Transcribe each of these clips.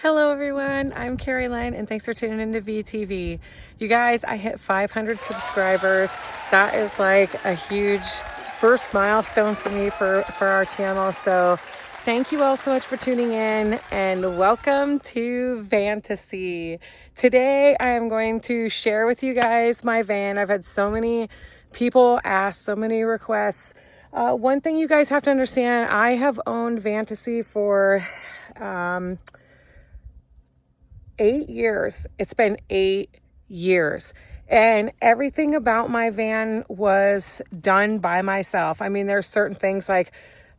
Hello everyone, I'm Carrie Lynn and thanks for tuning into VTV. You guys, I hit 500 subscribers. That is like a huge first milestone for me for our channel. So thank you all so much for tuning in and welcome to Vantasy. Today I am going to share with you guys my van. I've had so many people ask, so many requests. One thing you guys have to understand, I have owned Vantasy for 8 years. It's been 8 years. And everything about my van was done by myself. I mean, there's certain things like,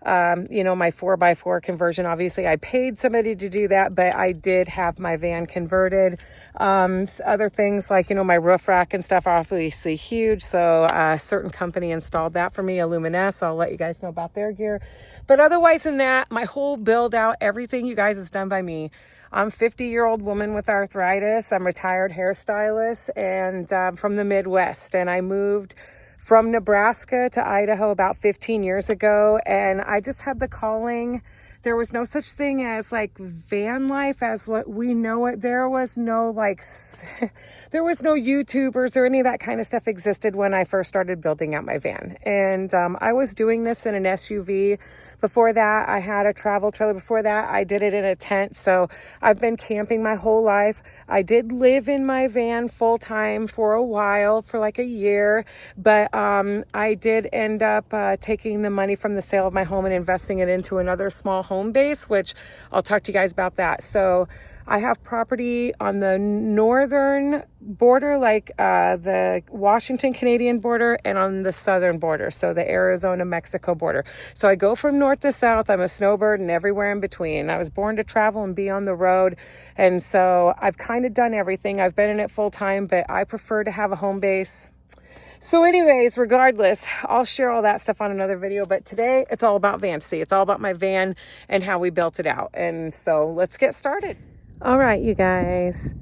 my 4x4 conversion. Obviously, I paid somebody to do that, but I did have my van converted. Other things like, my roof rack and stuff are obviously huge. So a certain company installed that for me, Luminous. I'll let you guys know about their gear. But otherwise than that, my whole build out, everything you guys is done by me. I'm a 50-year-old woman with arthritis. I'm a retired hairstylist and from the Midwest. And I moved from Nebraska to Idaho about 15 years ago. And I just had the calling. There was no such thing as like van life as what we know it. There was no there was no YouTubers or any of that kind of stuff existed when I first started building out my van. And I was doing this in an SUV. Before that, I had a travel trailer. Before that, I did it in a tent. So I've been camping my whole life. I did live in my van full time for a while, for like a year. But I did end up taking the money from the sale of my home and investing it into another small home base, which I'll talk to you guys about that. So I have property on the northern border, like the Washington-Canadian border, and on the southern border, so the Arizona-Mexico border. So I go from north to south. I'm a snowbird and everywhere in between. I was born to travel and be on the road, and so I've kind of done everything. I've been in it full time, but I prefer to have a home base. So anyways, regardless, I'll share all that stuff on another video, but today it's all about Vantasy. It's all about my van and how we built it out. And so let's get started. All right, you guys.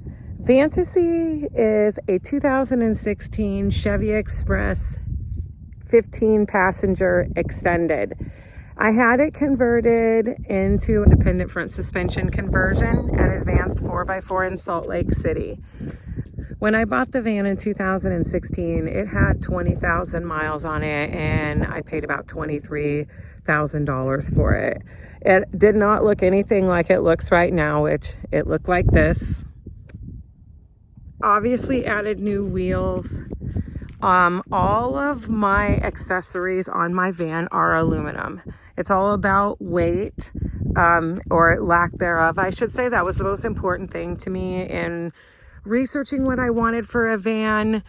Vantasy is a 2016 Chevy Express 15 passenger extended. I had it converted into independent front suspension conversion at Advanced 4x4 in Salt Lake City. When I bought the van in 2016, it had 20,000 miles on it, and I paid about $23,000 for it. It did not look anything like it looks right now, which it looked like this. Obviously added new wheels. All of my accessories on my van are aluminum. It's all about weight, or lack thereof. I should say that was the most important thing to me in researching what I wanted for a van.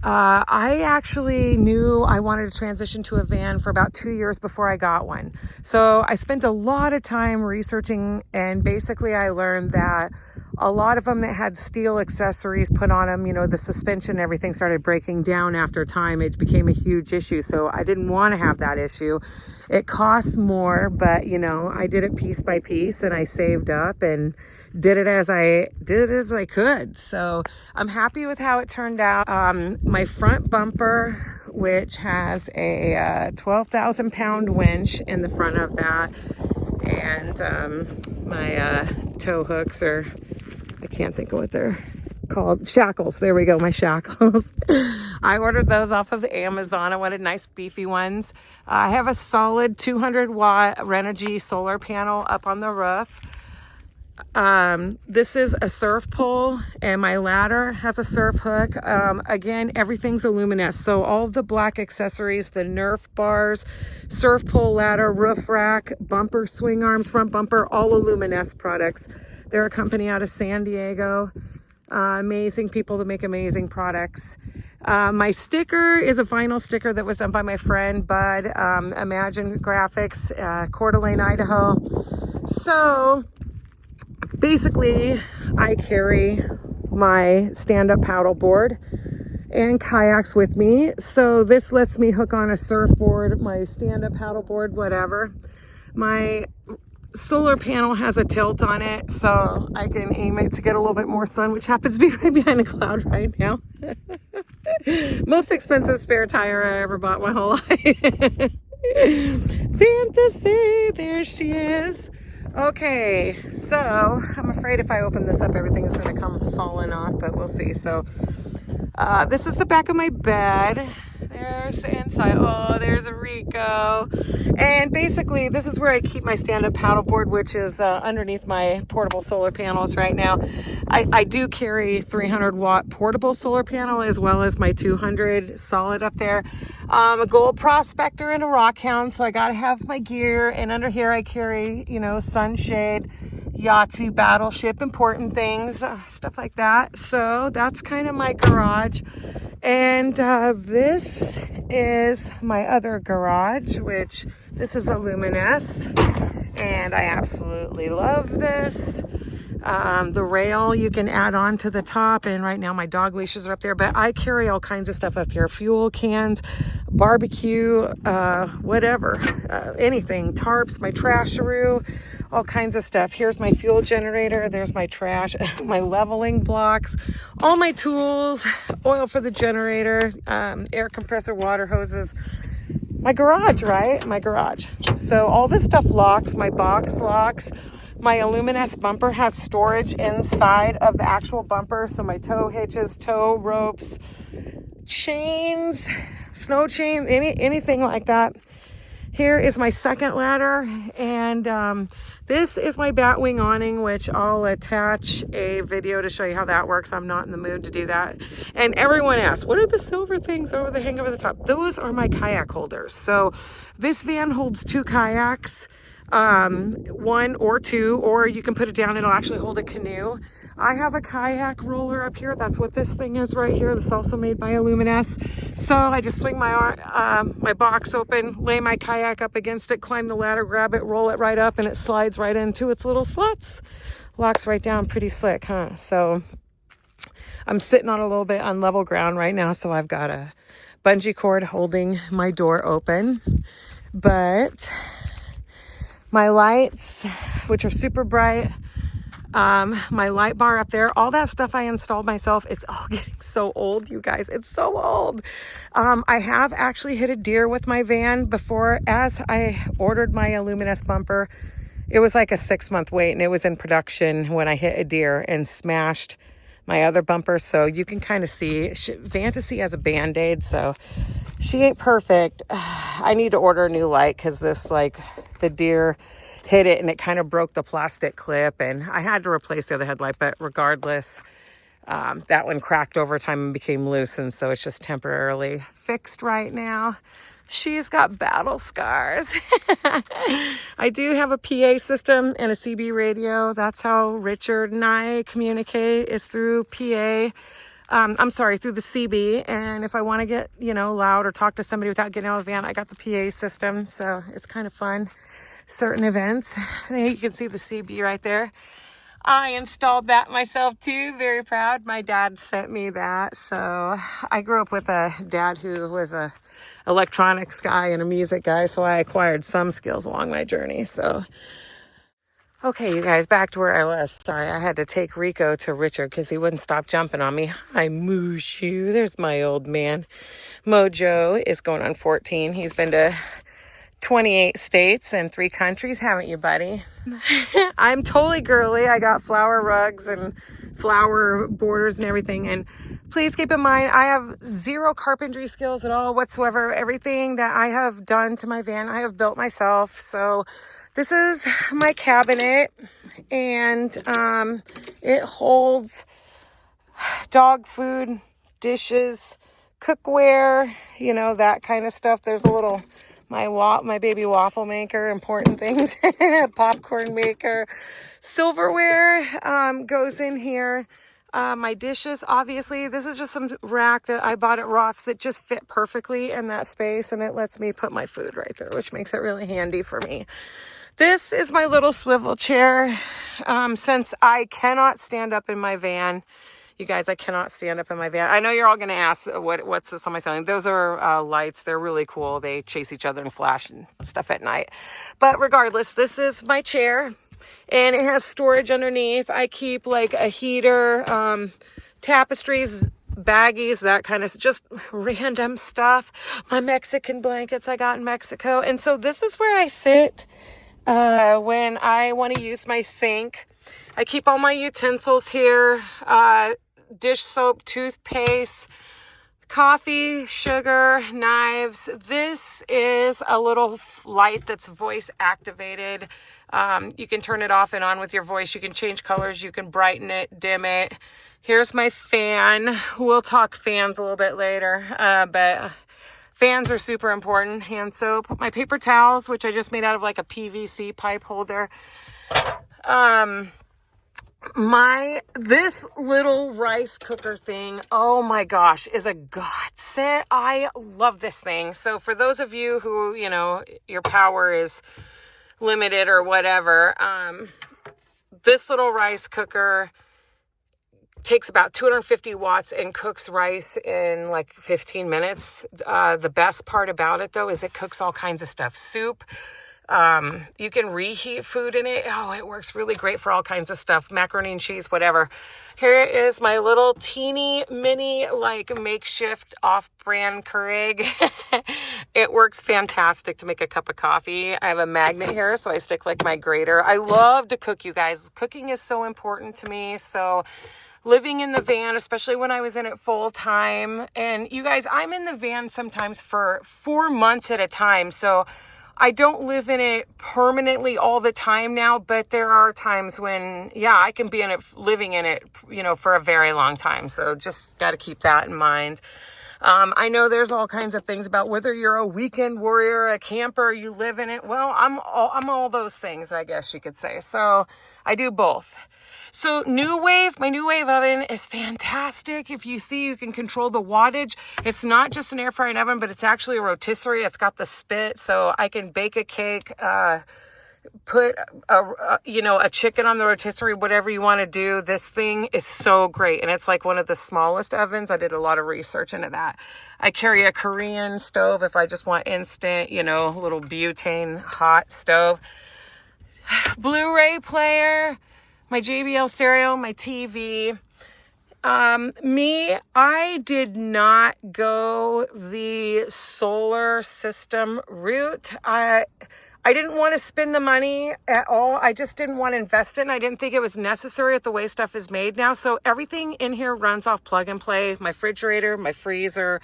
I actually knew I wanted to transition to a van for about 2 years before I got one. So I spent a lot of time researching, and basically I learned that a lot of them that had steel accessories put on them, the suspension and everything started breaking down after time. It became a huge issue. So I didn't want to have that issue. It costs more, but I did it piece by piece, and I saved up and did it as I could. So I'm happy with how it turned out. My front bumper, which has a 12,000 pound winch in the front of that, and my tow hooks are, I can't think of what they're called. Shackles. There we go. My shackles. I ordered those off of Amazon. I wanted nice beefy ones. I have a solid 200 watt Renogy solar panel up on the roof. This is a surf pole, and my ladder has a surf hook. Again, everything's Luminous. So all of the black accessories, the Nerf bars, surf pole, ladder, roof rack, bumper, swing arms, front bumper, all Luminous products. They're a company out of San Diego. Amazing people that make amazing products. My sticker is a vinyl sticker that was done by my friend Bud, Imagine Graphics, Coeur d'Alene, Idaho. So basically, I carry my stand-up paddleboard and kayaks with me. So this lets me hook on a surfboard, my stand-up paddleboard, whatever. My solar panel has a tilt on it, so I can aim it to get a little bit more sun, which happens to be right behind a cloud right now. Most expensive spare tire I ever bought my whole life. Vantasy, there she is. Okay, so I'm afraid if I open this up, everything is going to come falling off, but we'll see. So this is the back of my bed. There's the inside. Oh, there's a Rico. And basically, this is where I keep my stand-up paddleboard, which is underneath my portable solar panels right now. I do carry 300-watt portable solar panel as well as my 200 solid up there. I'm a gold prospector and a rock hound, so I got to have my gear. And under here, I carry, sunshade, Yahtzee, battleship, important things, stuff like that. So that's kind of my garage. And this is my other garage, which this is a Luminous, and I absolutely love this. The rail you can add on to the top, and right now my dog leashes are up there, but I carry all kinds of stuff up here: fuel cans, barbecue, whatever, anything, tarps, my trasharoo, all kinds of stuff. Here's my fuel generator, there's my trash, my leveling blocks, all my tools, oil for the generator, air compressor, water hoses. My garage, right? My garage. So all this stuff locks, my box locks. My Luminous bumper has storage inside of the actual bumper. So my tow hitches, tow ropes, chains, snow chains, anything like that. Here is my second ladder, and this is my Batwing awning, which I'll attach a video to show you how that works. I'm not in the mood to do that. And everyone asks, what are the silver things over the hang over the top? Those are my kayak holders. So this van holds 2 kayaks, 1 or 2, or you can put it down, it'll actually hold a canoe. I have a kayak roller up here. That's what this thing is right here. This is also made by Luminous. So I just swing my box open, lay my kayak up against it, climb the ladder, grab it, roll it right up, and it slides right into its little slots. Locks right down, pretty slick, huh? So I'm sitting on a little bit on level ground right now, so I've got a bungee cord holding my door open. But my lights, which are super bright, my light bar up there, all that stuff I installed myself. It's all getting so old, you guys. It's so old. I have actually hit a deer with my van before. As I ordered my Luminous bumper, it was like a 6-month wait, and it was in production when I hit a deer and smashed my other bumper. So you can kind of see Vantasy has a Band-Aid, so she ain't perfect. I need to order a new light because this, the deer hit it and it kind of broke the plastic clip, and I had to replace the other headlight. But regardless, that one cracked over time and became loose, and so it's just temporarily fixed right now. She's got battle scars. I do have a PA system and a CB radio. That's how Richard and I communicate, is through PA. Through the CB. And if I want to get, loud or talk to somebody without getting out of the van, I got the PA system. So it's kind of fun. Certain events. You can see the CB right there. I installed that myself too. Very proud. My dad sent me that. So I grew up with a dad who was a electronics guy and a music guy. So I acquired some skills along my journey. So okay, you guys, back to where I was. Sorry, I had to take Rico to Richard because he wouldn't stop jumping on me. Hi, Mooshu. There's my old man. Mojo is going on 14. He's been to 28 states and 3 countries, haven't you, buddy? I'm totally girly. I got flower rugs and flower borders and everything. And please keep in mind, I have 0 carpentry skills at all whatsoever. Everything that I have done to my van, I have built myself. So this is my cabinet, and it holds dog food, dishes, cookware, that kind of stuff. There's a little, my baby waffle maker, important things, popcorn maker, silverware goes in here. My dishes, obviously, this is just some rack that I bought at Ross that just fit perfectly in that space, and it lets me put my food right there, which makes it really handy for me. This is my little swivel chair. Since I cannot stand up in my van, you guys, I cannot stand up in my van. I know you're all going to ask, what's this on my ceiling? Those are lights. They're really cool. They chase each other and flash and stuff at night. But regardless, this is my chair, and it has storage underneath. I keep a heater, tapestries, baggies, that kind of just random stuff. My Mexican blankets I got in Mexico. And so this is where I sit when I want to use my sink. I keep all my utensils here, dish soap, toothpaste, coffee, sugar, knives. This is a little light that's voice activated. You can turn it off and on with your voice. You can change colors. You can brighten it, dim it. Here's my fan. We'll talk fans a little bit later, but fans are super important. Hand soap, my paper towels, which I just made out of like a PVC pipe holder. This little rice cooker thing, oh my gosh, is a godsend. I love this thing. So for those of you who, your power is limited or whatever, this little rice cooker takes about 250 watts and cooks rice in like 15 minutes. The best part about it though is it cooks all kinds of stuff. Soup. You can reheat food in it. Oh, it works really great for all kinds of stuff. Macaroni and cheese, whatever. Here is my little teeny mini, like makeshift off-brand Keurig. It works fantastic to make a cup of coffee. I have a magnet here, so I stick like my grater. I love to cook, you guys. Cooking is so important to me. So living in the van, especially when I was in it full time. And you guys, I'm in the van sometimes for 4 months at a time. So I don't live in it permanently all the time now, but there are times when, I can be in it, living in it, for a very long time. So just got to keep that in mind. I know there's all kinds of things about whether you're a weekend warrior, a camper, you live in it. Well, I'm all those things, I guess you could say. So I do both. So my new wave oven is fantastic. If you see, you can control the wattage. It's not just an air fryer and oven, but it's actually a rotisserie. It's got the spit, so I can bake a cake, put a chicken on the rotisserie, whatever you want to do. This thing is so great, and it's like one of the smallest ovens. I did a lot of research into that. I carry a Korean stove if I just want instant, little butane hot stove. Blu-ray player, my JBL stereo, my TV. I did not go the solar system route. I didn't want to spend the money at all. I just didn't want to invest in it. I didn't think it was necessary with the way stuff is made now. So everything in here runs off plug and play. My refrigerator, my freezer.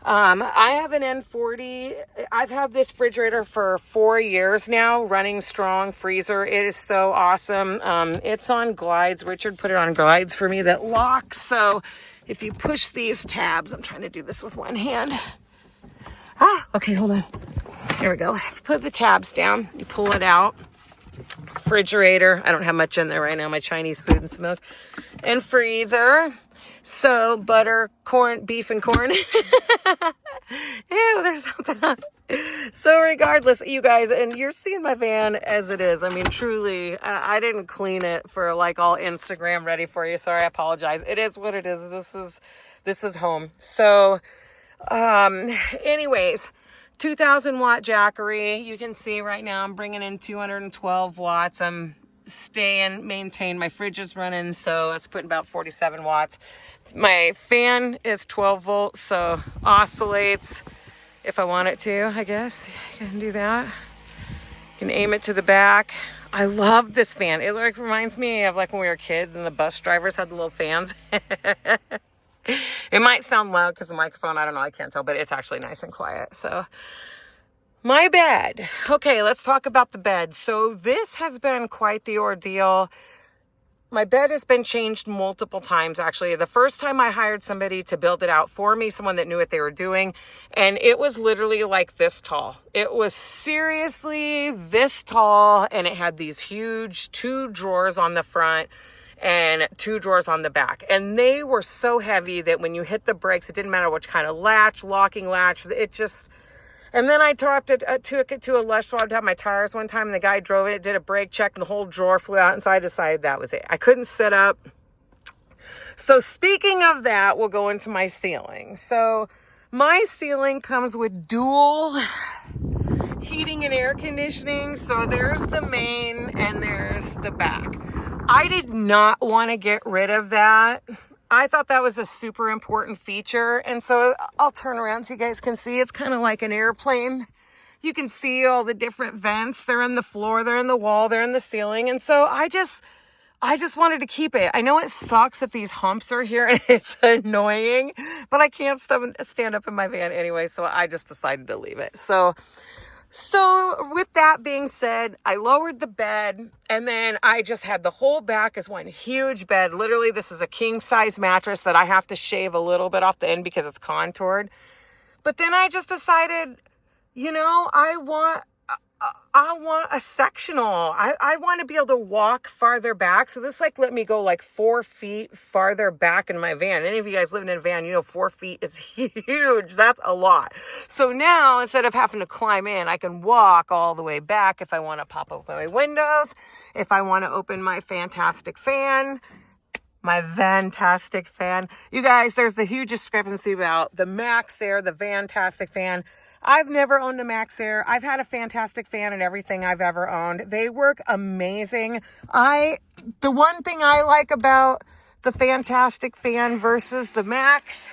I have an N40. I've had this refrigerator for 4 years now, running strong. Freezer. It is so awesome. It's on glides. Richard put it on glides for me that locks. So if you push these tabs, I'm trying to do this with one hand. Okay, hold on. Here we go. Put the tabs down. You pull it out. Refrigerator. I don't have much in there right now. My Chinese food and some milk. And freezer. So butter, corn, beef and corn. Ew, there's something on. So regardless, you guys, and you're seeing my van as it is. I mean, truly, I didn't clean it for like all Instagram ready for you. Sorry, I apologize. It is what it is. This is home. So, anyways, 2,000 watt Jackery. You can see right now I'm bringing in 212 watts. I'm maintain. My fridge is running, so it's putting about 47 watts. My fan is 12 volts, so oscillates if I want it to, I guess. I can do that. You can aim it to the back. I love this fan. It like reminds me of like when we were kids and the bus drivers had the little fans. It might sound loud because the microphone, I don't know, I can't tell, but it's actually nice and quiet. So my bed. Okay, let's talk about the bed. So this has been quite the ordeal. My bed has been changed multiple times, actually. The first time I hired somebody to build it out for me, someone that knew what they were doing, and it was literally like this tall. It was seriously this tall, and it had these huge 2 drawers on the front and 2 drawers on the back. And they were so heavy that when you hit the brakes, it didn't matter which kind of latch, locking latch, it just... And then I took it to a lush swab to have my tires one time, and the guy drove it, did a brake check, and the whole drawer flew out, and so I decided that was it. I couldn't sit up. So speaking of that, we'll go into my ceiling. So my ceiling comes with dual heating and air conditioning. So there's the main and there's the back. I did not want to get rid of that. I thought that was a super important feature. And so I'll turn around so you guys can see. It's kind of like an airplane you can see all the different vents. They're in the floor, they're in the wall, they're in the ceiling. And so I just wanted to keep it. I know it sucks that these humps are here and it's annoying, but I can't stand up in my van anyway, so I just decided to leave it. So with that being said, I lowered the bed, and then I just had the whole back as one huge bed. Literally, this is a king size mattress that I have to shave a little bit off the end because it's contoured. But then I just decided, I want a sectional. I want to be able to walk farther back. So this let me go 4 feet farther back in my van. Any of you guys living in a van, 4 feet is huge. That's a lot. So now instead of having to climb in, I can walk all the way back if I want to pop open my windows, if I want to open my fantastic fan. My Vantastic fan. You guys, there's the huge discrepancy about the Max Air, the Vantastic fan. I've never owned a Max Air. I've had a Fantastic fan in everything I've ever owned. They work amazing. The one thing I like about the Fantastic fan versus the Max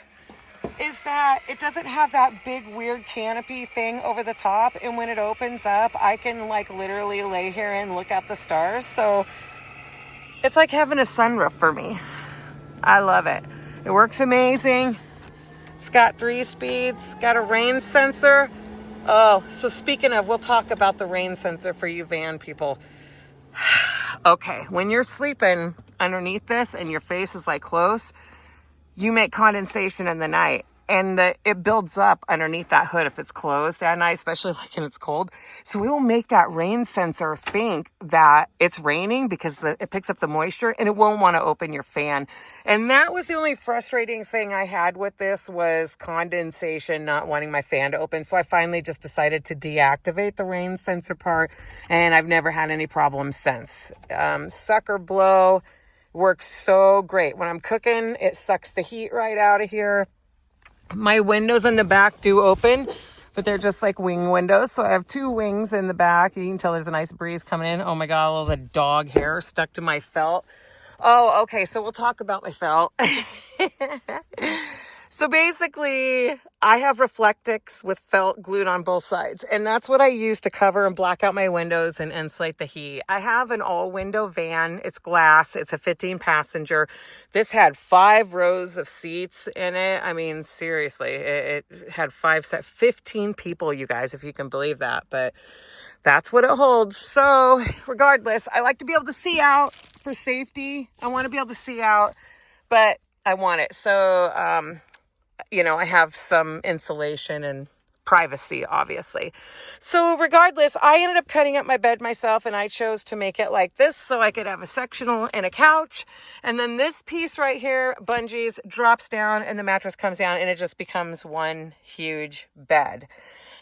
is that it doesn't have that big weird canopy thing over the top. And when it opens up, I can literally lay here and look at the stars. So it's like having a sunroof for me. I love it. It works amazing. It's got 3 speeds, got a rain sensor. Oh, so speaking of, we'll talk about the rain sensor for you van people. Okay, when you're sleeping underneath this and your face is close, you make condensation in the night. And it builds up underneath that hood if it's closed at night, especially when it's cold. So we will make that rain sensor think that it's raining because it picks up the moisture, and it won't want to open your fan. And that was the only frustrating thing I had with this was condensation, not wanting my fan to open. So I finally just decided to deactivate the rain sensor part, and I've never had any problems since. Sucker blow works so great. When I'm cooking, it sucks the heat right out of here. My windows in the back do open, but they're just wing windows. So I have 2 wings in the back. You can tell there's a nice breeze coming in. Oh my God, all the dog hair stuck to my felt. Oh, okay. So we'll talk about my felt. So basically, I have Reflectix with felt glued on both sides. And that's what I use to cover and black out my windows and insulate the heat. I have an all-window van. It's glass. It's a 15-passenger. This had 5 rows of seats in it. I mean, seriously, it had 15 people, you guys, if you can believe that. But that's what it holds. So regardless, I like to be able to see out for safety. I want to be able to see out, but I want it. So, I have some insulation and privacy, obviously. So regardless, I ended up cutting up my bed myself, and I chose to make it like this so I could have a sectional and a couch. And then this piece right here, bungees, drops down, and the mattress comes down, and it just becomes one huge bed.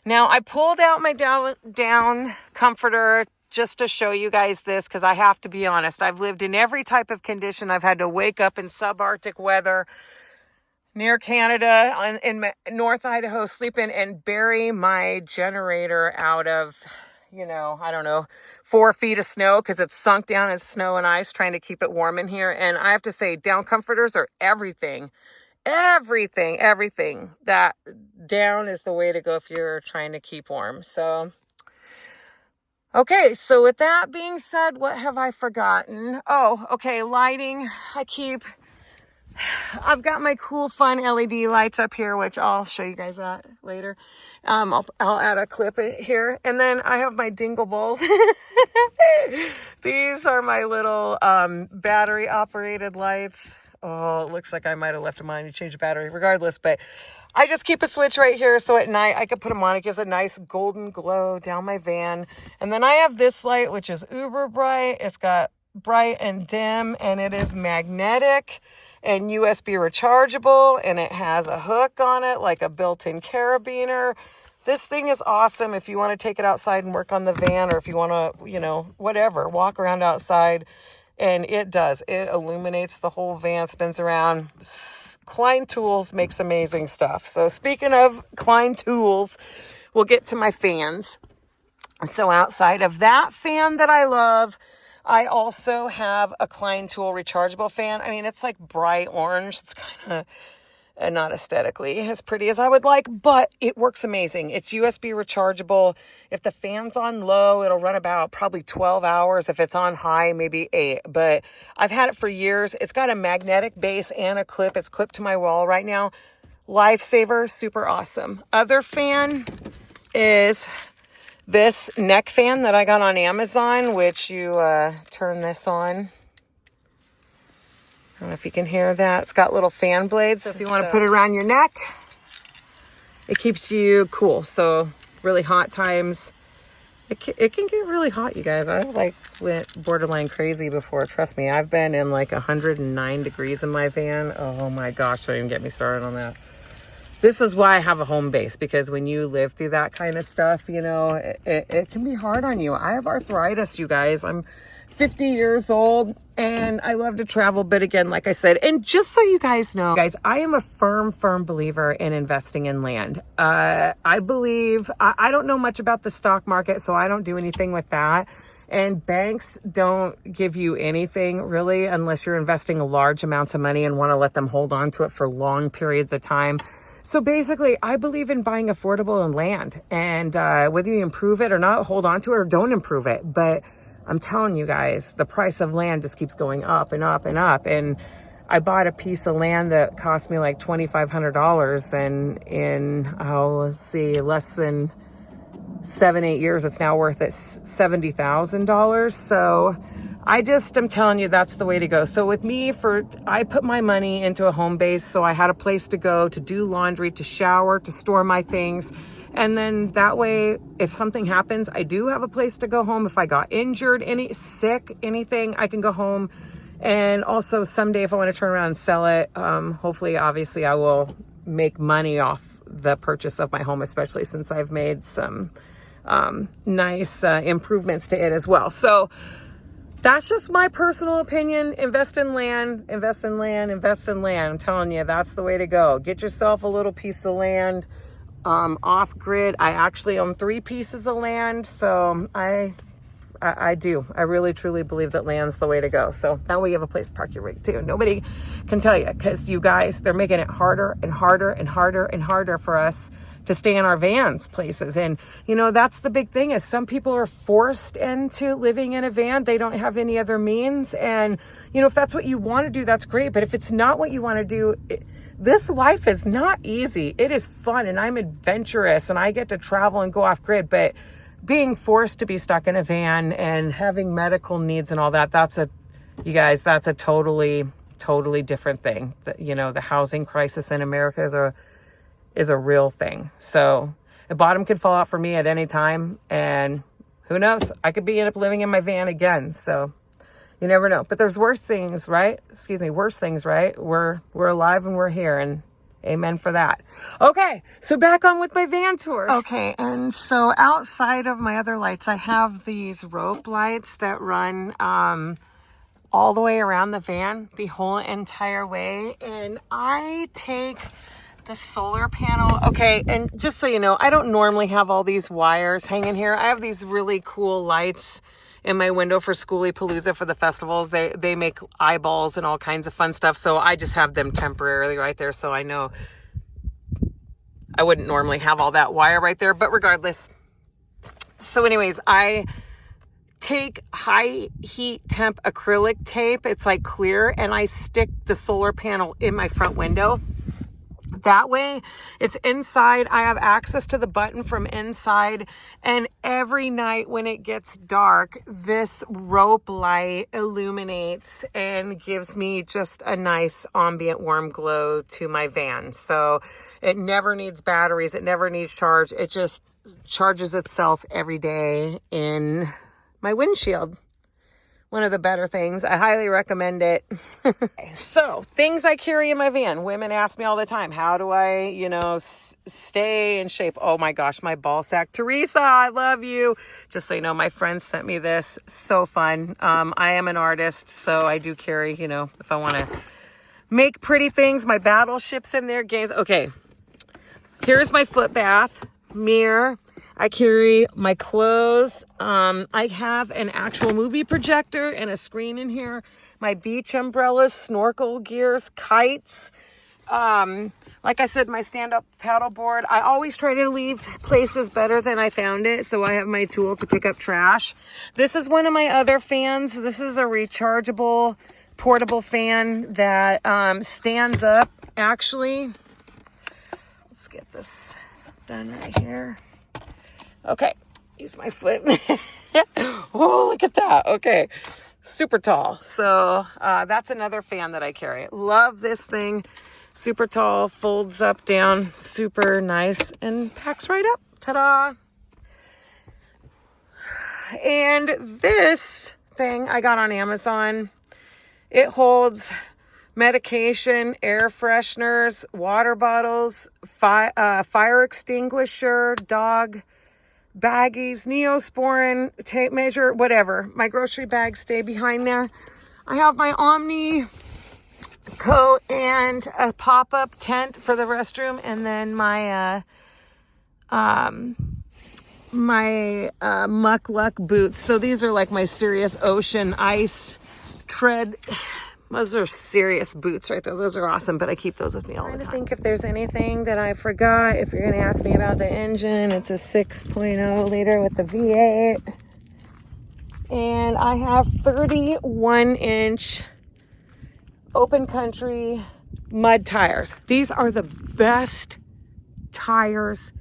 Now, I pulled out my down comforter just to show you guys this, because I have to be honest. I've lived in every type of condition. I've had to wake up in subarctic weather near Canada, in North Idaho, sleep in and bury my generator out of, 4 feet of snow because it's sunk down in snow and ice trying to keep it warm in here. And I have to say, down comforters are everything. That down is the way to go if you're trying to keep warm. So, okay, so with that being said, what have I forgotten? Oh, okay, lighting. I've got my cool, fun LED lights up here, which I'll show you guys that later. I'll add a clip here. And then I have my dingle balls. These are my little battery operated lights. Oh, it looks like I might have left them on to change the battery. Regardless, but I just keep a switch right here so at night I can put them on. It gives a nice golden glow down my van. And then I have this light, which is uber bright. It's got bright and dim, and it is magnetic and USB rechargeable, and it has a hook on it like a built-in carabiner. This thing is awesome if you want to take it outside and work on the van, or if you want to, whatever, walk around outside. And it does. It illuminates the whole van, spins around. Klein Tools makes amazing stuff. So speaking of Klein Tools, we'll get to my fans. So outside of that fan that I love, I also have a Klein Tool rechargeable fan. I mean, it's like bright orange. and not aesthetically as pretty as I would like, but it works amazing. It's USB rechargeable. If the fan's on low, it'll run about probably 12 hours. If it's on high, maybe 8. But I've had it for years. It's got a magnetic base and a clip. It's clipped to my wall right now. Lifesaver, super awesome. Other fan is this neck fan that I got on Amazon, which you turn this on. I don't know if you can hear that. It's got little fan blades. So if you want to put it around your neck, it keeps you cool. So really hot times, it can get really hot, you guys. I went borderline crazy before. Trust me, I've been in like 109 degrees in my van. Oh my gosh, don't even get me started on that. This is why I have a home base, because when you live through that kind of stuff, you know, it can be hard on you. I have arthritis, you guys. I'm 50 years old and I love to travel. But again, like I said, and just so you guys know, guys, I am a firm believer in investing in land. I believe, I don't know much about the stock market, so I don't do anything with that. And banks don't give you anything really unless you're investing large amounts of money and want to let them hold on to it for long periods of time. So basically, I believe in buying affordable land, and whether you improve it or not, hold on to it or don't improve it. But I'm telling you guys, the price of land just keeps going up and up and up. And I bought a piece of land that cost me like $2,500, and in, let's see, less than 7-8 years, it's now worth it $70,000. So I'm telling you, that's the way to go. So with me, I put my money into a home base, so I had a place to go, to do laundry, to shower, to store my things. And then that way, if something happens, I do have a place to go home. If I got injured, sick, anything, I can go home. And also someday, if I want to turn around and sell it, hopefully, obviously, I will make money off the purchase of my home, especially since I've made some nice improvements to it as well. So that's just my personal opinion. Invest in land, invest in land, invest in land. I'm telling you, that's the way to go. Get yourself a little piece of land off grid. I actually own 3 pieces of land. So I really truly believe that land's the way to go. So that way you have a place to park your rig too. Nobody can tell you, because you guys, they're making it harder and harder and harder and harder for us to stay in our vans places. And, you know, that's the big thing, is some people are forced into living in a van. They don't have any other means. And, you know, if that's what you want to do, that's great. But if it's not what you want to do, this life is not easy. It is fun, and I'm adventurous, and I get to travel and go off grid. But being forced to be stuck in a van and having medical needs and all that, that's a totally different thing. You know, the housing crisis in America is a real thing. So the bottom could fall out for me at any time, and who knows, I could end up living in my van again. So you never know. But there's worse things, right? We're alive and we're here, and amen for that. Okay, so back on with my van tour. Okay, and so outside of my other lights, I have these rope lights that run all the way around the van, the whole entire way. And I take the solar panel. Okay, and just so you know, I don't normally have all these wires hanging here. I have these really cool lights in my window for Schoolie Palooza for the festivals. They make eyeballs and all kinds of fun stuff. So I just have them temporarily right there. So I know I wouldn't normally have all that wire right there, but regardless. So anyways, I take high heat temp acrylic tape. It's like clear, and I stick the solar panel in my front window. That way it's inside. I have access to the button from inside. And every night when it gets dark, this rope light illuminates and gives me just a nice ambient warm glow to my van. So it never needs batteries. It never needs charge. It just charges itself every day in my windshield. One of the better things. I highly recommend it. So, things I carry in my van. Women ask me all the time, how do I, stay in shape? Oh my gosh, my ball sack. Teresa, I love you. Just so you know, my friend sent me this. So fun. I am an artist, so I do carry, if I want to make pretty things, my battleships in there, games. Okay, here's my foot bath, mirror. I carry my clothes. I have an actual movie projector and a screen in here. My beach umbrellas, snorkel gears, kites, Like I said, my stand-up paddleboard, I always try to leave places better than I found it. So I have my tool to pick up trash. This is one of my other fans. This is a rechargeable portable fan that stands up. Actually, let's get this done right here. Okay, use my foot. Oh, look at that. Okay, super tall. So that's another fan that I carry. Love this thing. Super tall, folds up, down, super nice, and packs right up. Ta-da! And this thing I got on Amazon. It holds medication, air fresheners, water bottles, fire extinguisher, dog baggies, Neosporin, tape measure, whatever. My grocery bags stay behind there. I have my Omni coat and a pop-up tent for the restroom, and then my Muck Luck boots. So these are like my serious ocean ice tread. Those are serious boots right there. Those are awesome, but I keep those with me all the time. I think if there's anything that I forgot, if you're going to ask me about the engine, it's a 6.0 liter with the V8. And I have 31-inch open country mud tires. These are the best tires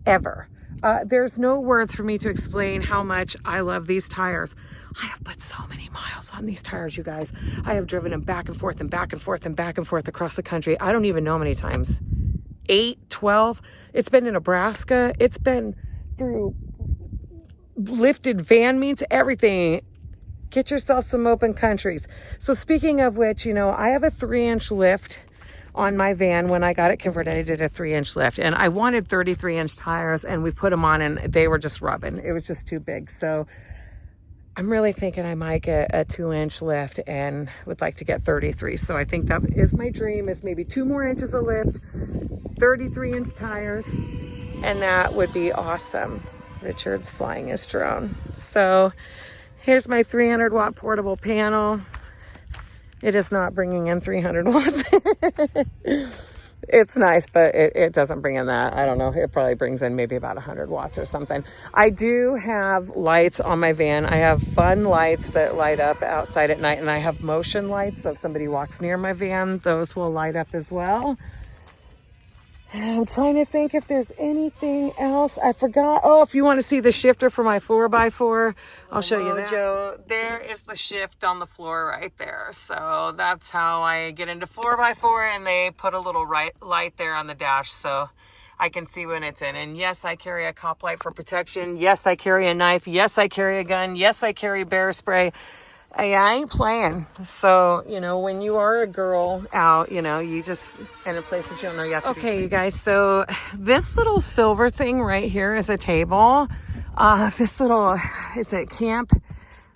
ever. There's no words for me to explain how much I love these tires. I have put so many miles on these tires, you guys. I have driven them back and forth and back and forth and back and forth across the country. I don't even know how many times. 8, 12. It's been in Nebraska. It's been through lifted van meets, everything. Get yourself some open countries. So speaking of which, you know, I have a 3-inch lift on my van. When I got it converted, I did a 3-inch lift, and I wanted 33-inch tires, and we put them on and they were just rubbing. It was just too big. So I'm really thinking I might get a 2-inch lift and would like to get 33. So I think that is my dream, is maybe 2 more inches of lift, 33-inch tires, and that would be awesome. Richard's flying his drone. So here's my 300 watt portable panel. It is not bringing in 300 watts. It's nice, but it doesn't bring in that. I don't know. It probably brings in maybe about 100 watts or something. I do have lights on my van. I have fun lights that light up outside at night, and I have motion lights. So if somebody walks near my van, those will light up as well. I'm trying to think if there's anything else I forgot. Oh, if you want to see the shifter for my 4x4, I'll show you that. Joe, there is the shift on the floor right there. So that's how I get into 4x4, and they put a little light there on the dash so I can see when it's in. And yes, I carry a cop light for protection. Yes, I carry a knife. Yes, I carry a gun. Yes, I carry bear spray. I ain't playing. So, you know, when you are a girl out, you know, you just, and in places you don't know you have to be. You guys, so this little silver thing right here is a table. This little, is it camp?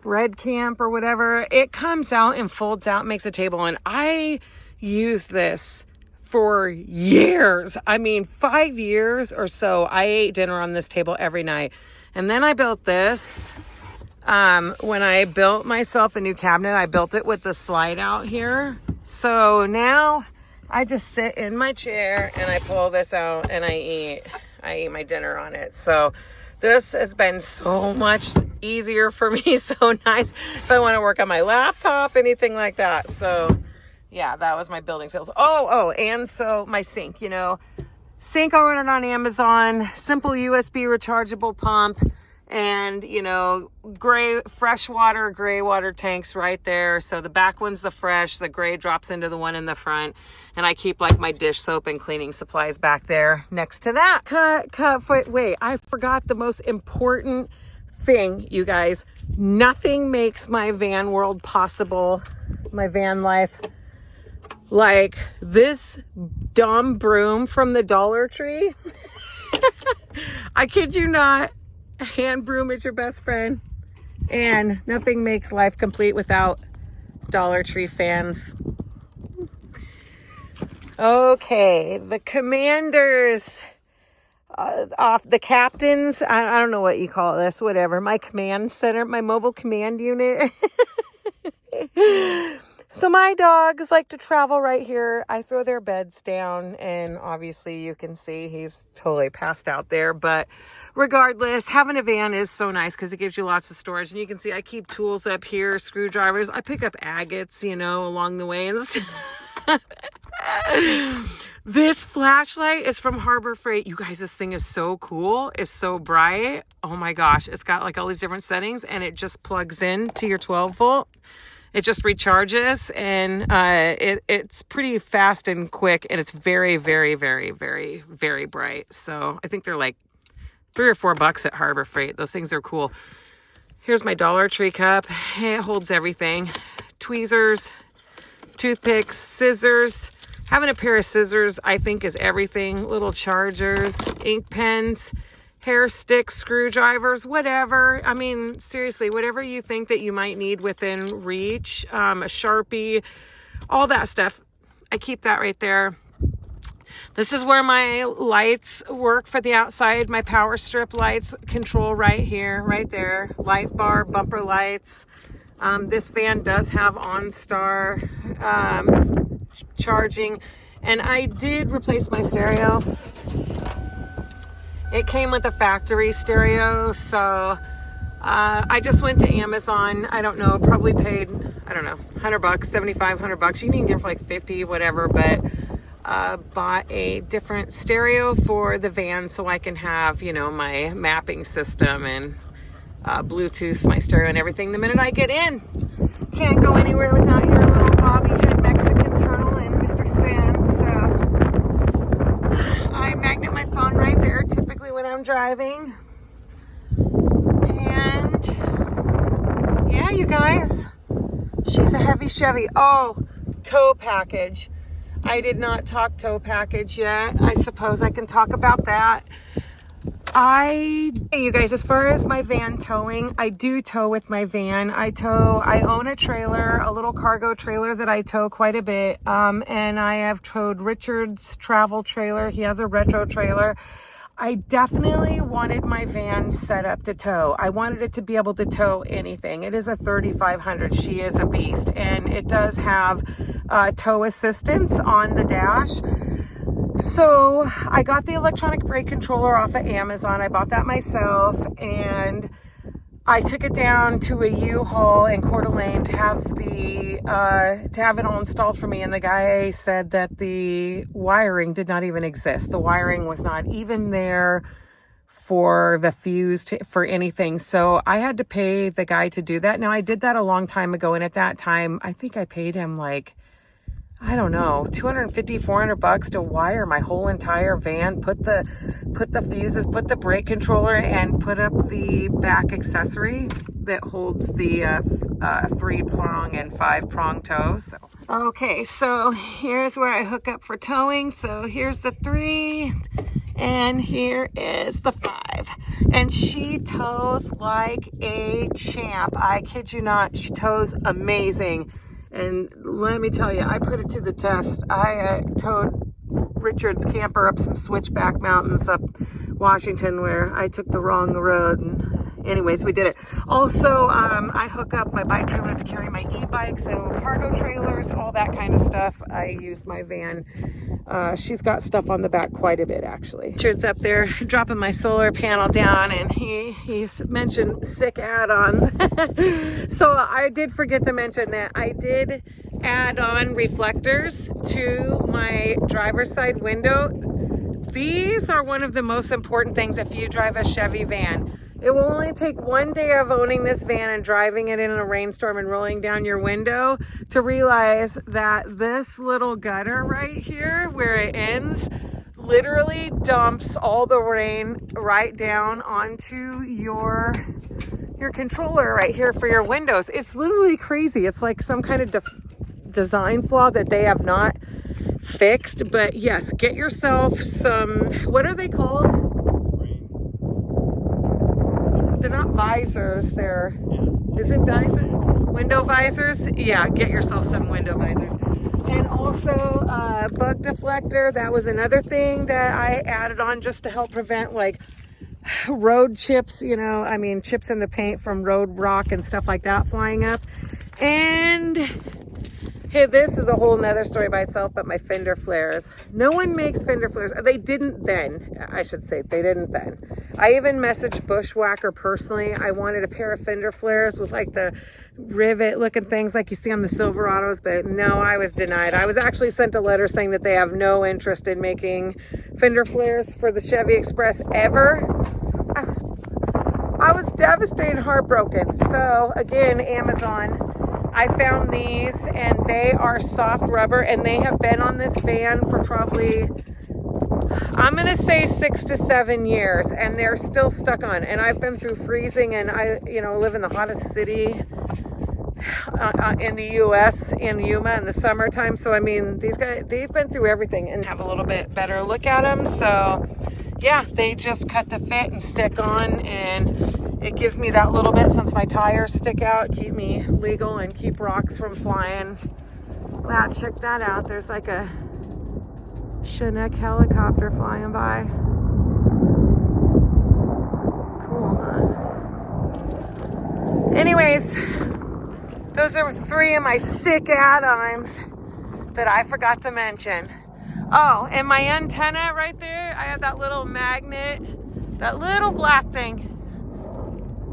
Red camp or whatever. It comes out and folds out, makes a table. And I use this for years. I mean, 5 years or so. I ate dinner on this table every night. And then I built this. When I built myself a new cabinet, I built it with the slide out here. So now I just sit in my chair and I pull this out and I eat my dinner on it. So this has been so much easier for me. So nice if I want to work on my laptop, anything like that. So yeah, that was my building skills. Oh, and so my sink, you know, sink I ordered on Amazon, simple USB rechargeable pump. And, you know, fresh water, gray water tanks right there. So the back one's the fresh, the gray drops into the one in the front. And I keep like my dish soap and cleaning supplies back there next to that. Wait, I forgot the most important thing, you guys. Nothing makes my van world possible, my van life, like this dumb broom from the Dollar Tree. I kid you not. A hand broom is your best friend, and nothing makes life complete without Dollar Tree fans. Okay, the commanders, off the captains, I don't know what you call this, whatever, my command center, my mobile command unit. So my dogs like to travel right here. I throw their beds down, and obviously you can see he's totally passed out there. But regardless, having a van is so nice because it gives you lots of storage. And you can see I keep tools up here, screwdrivers. I pick up agates, you know, along the way. This flashlight is from Harbor Freight. You guys, this thing is so cool. It's so bright. Oh my gosh. It's got like all these different settings, and it just plugs in to your 12 volt. It just recharges, and it's pretty fast and quick, and it's very, very, very, very, very bright. So I think they're like $3 or $4 at Harbor Freight. Those things are cool. Here's my Dollar Tree cup. It holds everything. Tweezers, toothpicks, scissors. Having a pair of scissors, I think, is everything. Little chargers, ink pens, hair sticks, screwdrivers, whatever. I mean, seriously, whatever you think that you might need within reach, a Sharpie, all that stuff. I keep that right there. This is where my lights work for the outside. My power strip lights control right here, right there. Light bar, bumper lights. This van does have OnStar charging, and I did replace my stereo. It came with a factory stereo, so I just went to Amazon. I don't know, probably paid, I don't know, $100, $75, $100. You can get it for like 50, whatever, but bought a different stereo for the van so I can have, you know, my mapping system and Bluetooth, my stereo and everything the minute I get in. Can't go anywhere without your little bobby head Mexican turtle and Mr. Spin, so I magnet my phone right there typically when I'm driving. And yeah, you guys, she's a heavy Chevy. Oh, tow package. I did not talk tow package yet. I suppose I can talk about that. You guys, as far as my van towing, I do tow with my van. I own a trailer, a little cargo trailer that I tow quite a bit. And I have towed Richard's travel trailer. He has a retro trailer. I definitely wanted my van set up to tow. I wanted it to be able to tow anything. It is a 3500. She is a beast. And it does have tow assistance on the dash. So I got the electronic brake controller off of Amazon. I bought that myself, and I took it down to a U-Haul in Coeur d'Alene to have it all installed for me. And the guy said that the wiring did not even exist. The wiring was not even there for the fuse for anything. So I had to pay the guy to do that. Now, I did that a long time ago, and at that time, I think I paid him like, I don't know, $250, $400 to wire my whole entire van, put the fuses, put the brake controller, and put up the back accessory that holds the 3-prong and 5-prong tow. So, okay, so here's where I hook up for towing. So here's the 3, and here is the 5. And she tows like a champ. I kid you not, she tows amazing. And let me tell you, I put it to the test. I towed Richard's camper up some switchback mountains up Washington where I took the wrong road. And anyways, we did it. Also, I hook up my bike trailer to carry my e-bikes and cargo trailers, all that kind of stuff. I use my van. She's got stuff on the back quite a bit, actually. Richard's up there dropping my solar panel down, and he's mentioned sick add-ons. So I did forget to mention that I did add on reflectors to my driver's side window. These are one of the most important things if you drive a Chevy van. It will only take one day of owning this van and driving it in a rainstorm and rolling down your window to realize that this little gutter right here where it ends literally dumps all the rain right down onto your controller right here for your windows. It's literally crazy. It's like some kind of design flaw that they have not fixed. But yes, get yourself some, what are they called? They're not visors, they're, is it visors? Window visors? Yeah, get yourself some window visors. And also bug deflector. That was another thing that I added on just to help prevent like road chips, you know, I mean chips in the paint from road rock and stuff like that flying up. And Hey, this is a whole nother story by itself, but my fender flares. No one makes fender flares. They didn't then, I should say. They didn't then. I even messaged Bushwhacker personally. I wanted a pair of fender flares with like the rivet looking things like you see on the Silverados, but no, I was denied. I was actually sent a letter saying that they have no interest in making fender flares for the Chevy Express ever. I was devastated, heartbroken. So again, Amazon, I found these and they are soft rubber and they have been on this van for probably, I'm going to say 6 to 7 years, and they're still stuck on. And I've been through freezing, and I, live in the hottest city in the U.S. in Yuma in the summertime. So, I mean, these guys, they've been through everything and have a little bit better look at them. So, yeah, they just cut the fit and stick on, and it gives me that little bit since my tires stick out, keep me legal and keep rocks from flying. Wow, check that out. There's like a Chinook helicopter flying by. Cool, huh? Anyways, those are 3 of my sick add-ons that I forgot to mention. Oh, and my antenna right there, I have that little magnet, that little black thing.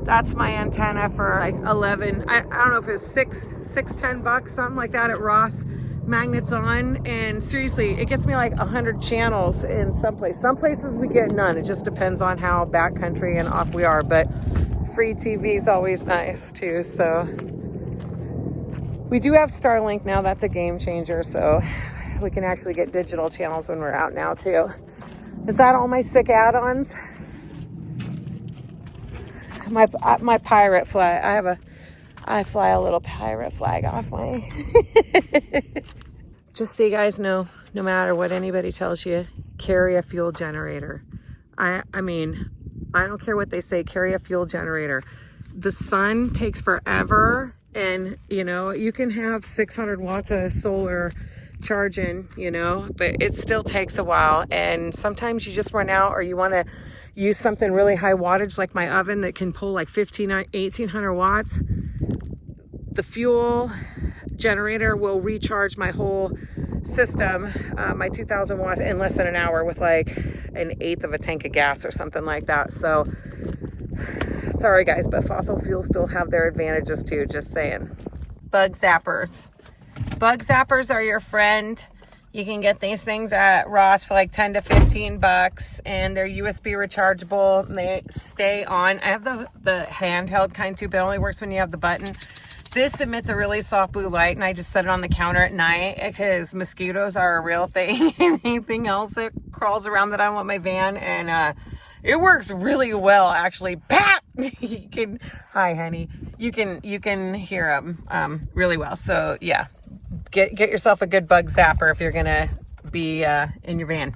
That's my antenna for like 11, I don't know if it was $10, something like that at Ross. Magnets on, and seriously, it gets me like 100 channels in some places. Some places we get none. It just depends on how backcountry and off we are, but free TV is always nice too. So we do have Starlink now. That's a game changer. So we can actually get digital channels when we're out now too. Is that all my sick add-ons? My pirate flag. I fly a little pirate flag off my. Just so you guys know, no matter what anybody tells you, carry a fuel generator. I mean, I don't care what they say, carry a fuel generator. The sun takes forever, and you can have 600 watts of solar charging, but it still takes a while, and sometimes you just run out, or you want to use something really high wattage like my oven that can pull like 1800 watts. The fuel generator will recharge my whole system, my 2000 watts, in less than an hour with like 1/8 of a tank of gas or something like that. So sorry guys, but fossil fuels still have their advantages too, just saying. Bug zappers. Bug zappers are your friend. You can get these things at Ross for like 10 to 15 bucks, and they're USB rechargeable. They stay on. I have the handheld kind too, but it only works when you have the button. This emits a really soft blue light, and I just set it on the counter at night because mosquitoes are a real thing and anything else that crawls around that I want my van, and it works really well actually. Pat! You can, hi honey, you can hear them really well. So yeah, get yourself a good bug zapper if you're gonna be in your van.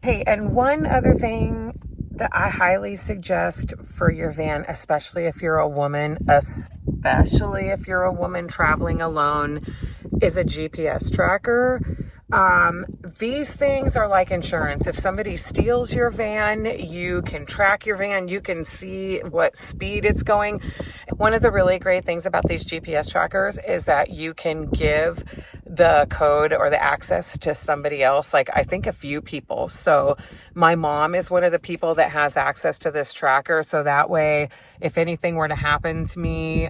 Hey, and one other thing that I highly suggest for your van, especially if you're a woman, traveling alone, is a GPS tracker. These things are like insurance. If somebody steals your van, you can track your van, you can see what speed it's going. One of the really great things about these GPS trackers is that you can give the code or the access to somebody else, like I think a few people. So my mom is one of the people that has access to this tracker, so that way if anything were to happen to me,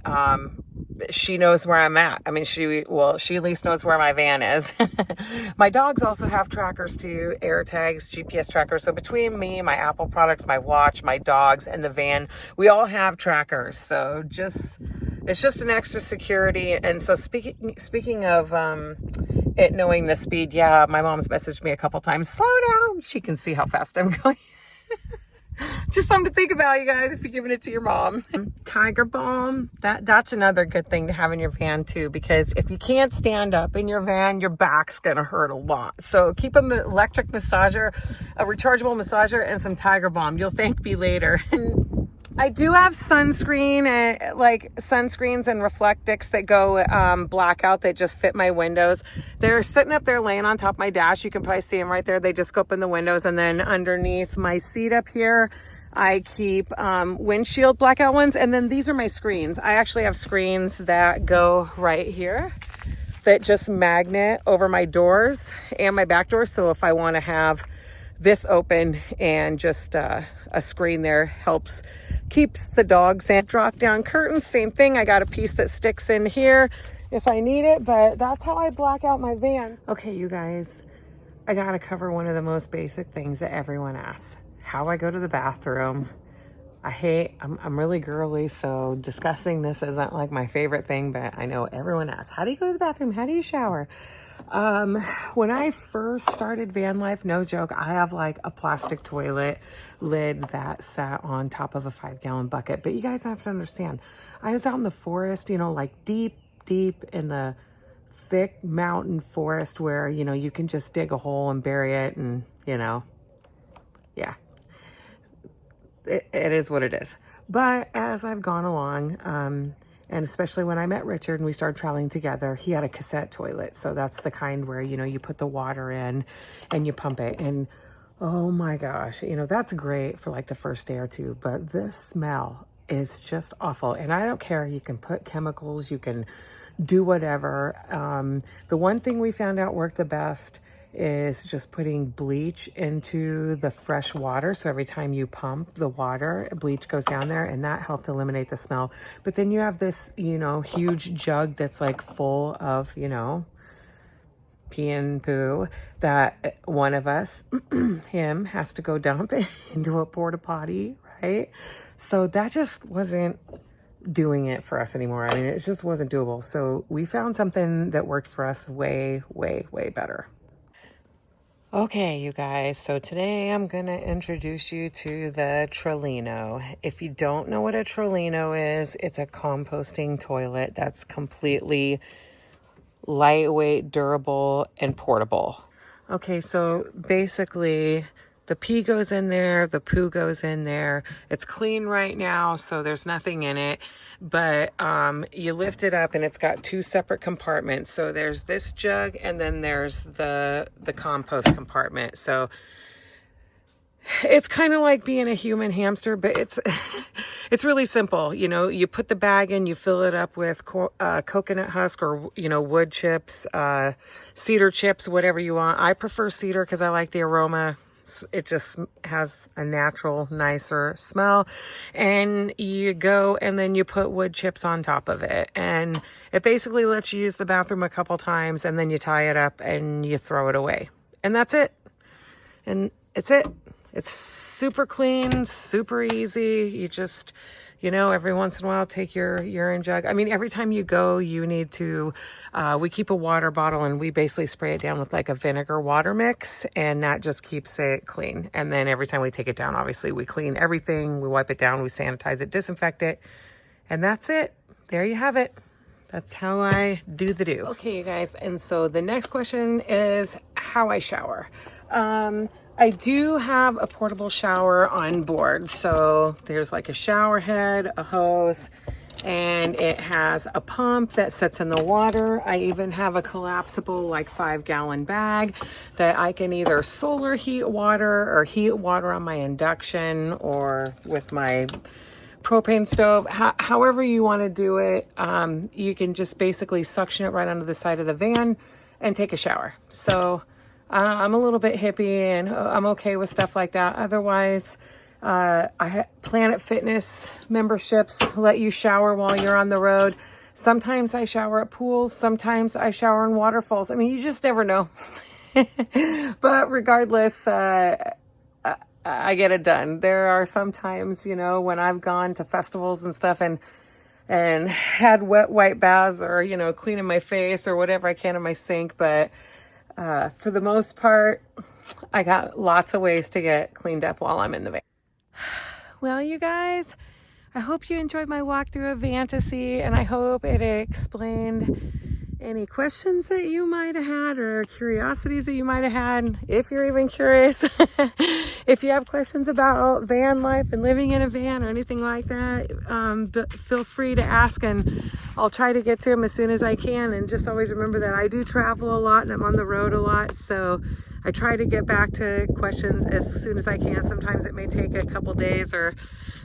she knows where I'm at. I mean, she at least knows where my van is. My dogs also have trackers too, air tags, GPS trackers. So between me, my Apple products, my watch, my dogs, and the van, we all have trackers. So it's just an extra security. And so speaking of it knowing the speed, yeah, my mom's messaged me a couple times, slow down. She can see how fast I'm going. Just something to think about, you guys, if you're giving it to your mom. Tiger balm, that's another good thing to have in your van too, because if you can't stand up in your van, your back's gonna hurt a lot. So keep an electric massager, a rechargeable massager, and some Tiger balm. You'll thank me later. I do have sunscreens and reflectics that go blackout that just fit my windows. They're sitting up there laying on top of my dash. You can probably see them right there. They just go up in the windows, and then underneath my seat up here, I keep windshield blackout ones. And then these are my screens. I actually have screens that go right here. that just magnet over my doors and my back doors. So if I want to have this open and just a screen there, helps keeps the dogs in. Drop down curtains, same thing. I got a piece that sticks in here if I need it, but that's how I black out my vans. Okay, you guys, I gotta cover one of the most basic things that everyone asks: how I go to the bathroom. I'm really girly, so discussing this isn't like my favorite thing, but I know everyone asks, how do you go to the bathroom? How do you shower? When I first started van life, no joke, I have like a plastic toilet lid that sat on top of a 5-gallon bucket. But you guys have to understand, I was out in the forest, like deep in the thick mountain forest where, you can just dig a hole and bury it and, yeah. It is what it is. But as I've gone along, and especially when I met Richard and we started traveling together, he had a cassette toilet. So that's the kind where, you put the water in and you pump it. And oh my gosh, that's great for like the first day or two. But this smell is just awful. And I don't care. You can put chemicals, you can do whatever. The one thing we found out worked the best is just putting bleach into the fresh water. So every time you pump the water, bleach goes down there, and that helped eliminate the smell. But then you have this, huge jug that's like full of, pee and poo that one of us, him, has to go dump into a porta potty, right? So that just wasn't doing it for us anymore. I mean, it just wasn't doable. So we found something that worked for us way, way, way better. Okay, you guys, so today I'm going to introduce you to the Trolino. If you don't know what a Trolino is, it's a composting toilet that's completely lightweight, durable, and portable. Okay, so basically the pee goes in there, the poo goes in there. It's clean right now, so there's nothing in it. But you lift it up and it's got 2 separate compartments. So there's this jug and then there's the compost compartment. So it's kind of like being a human hamster, but it's it's really simple. You put the bag in, you fill it up with coconut husk or wood chips, cedar chips, whatever you want. I prefer cedar because I like the aroma. It just has a natural, nicer smell. And you go and then you put wood chips on top of it. And it basically lets you use the bathroom a couple times, and then you tie it up and you throw it away. And that's it. And it's it. It's super clean, super easy. You just, every once in a while take your urine jug. I mean, every time you go, you need to, we keep a water bottle and we basically spray it down with like a vinegar water mix, and that just keeps it clean. And then every time we take it down, obviously we clean everything, we wipe it down, we sanitize it, disinfect it, and that's it. There you have it. That's how I do the do. Okay, you guys. And so the next question is how I shower. I do have a portable shower on board. So there's like a shower head, a hose, and it has a pump that sits in the water. I even have a collapsible like 5-gallon bag that I can either solar heat water or heat water on my induction or with my propane stove. However you want to do it, you can just basically suction it right under the side of the van and take a shower. So I'm a little bit hippie and I'm okay with stuff like that. Otherwise, Planet Fitness memberships let you shower while you're on the road. Sometimes I shower at pools. Sometimes I shower in waterfalls. I mean, you just never know. But regardless, I get it done. There are some times, when I've gone to festivals and stuff and had wet white baths or, cleaning my face or whatever I can in my sink. But for the most part, I got lots of ways to get cleaned up while I'm in the van. Well, you guys, I hope you enjoyed my walkthrough of Vantasy, and I hope it explained any questions that you might have had or curiosities that you might have had, if you're even curious. If you have questions about van life and living in a van or anything like that, feel free to ask, and I'll try to get to them as soon as I can. And just always remember that I do travel a lot and I'm on the road a lot, so I try to get back to questions as soon as I can. Sometimes it may take a couple days or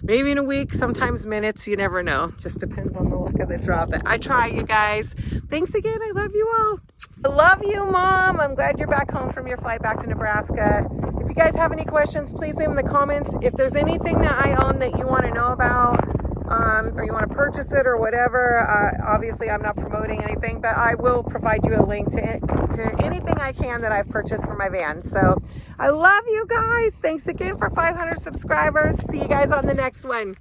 maybe in a week, sometimes minutes. You never know. Just depends on the luck of the draw. But I try, you guys. Thanks again. I love you all. I love you, Mom. I'm glad you're back home from your flight back to Nebraska. If you guys have any questions, please leave them in the comments. If there's anything that I own that you want to know about, or you want to purchase it or whatever, obviously I'm not promoting anything, but I will provide you a link to anything I can that I've purchased for my van. So I love you guys. Thanks again for 500 subscribers. See you guys on the next one.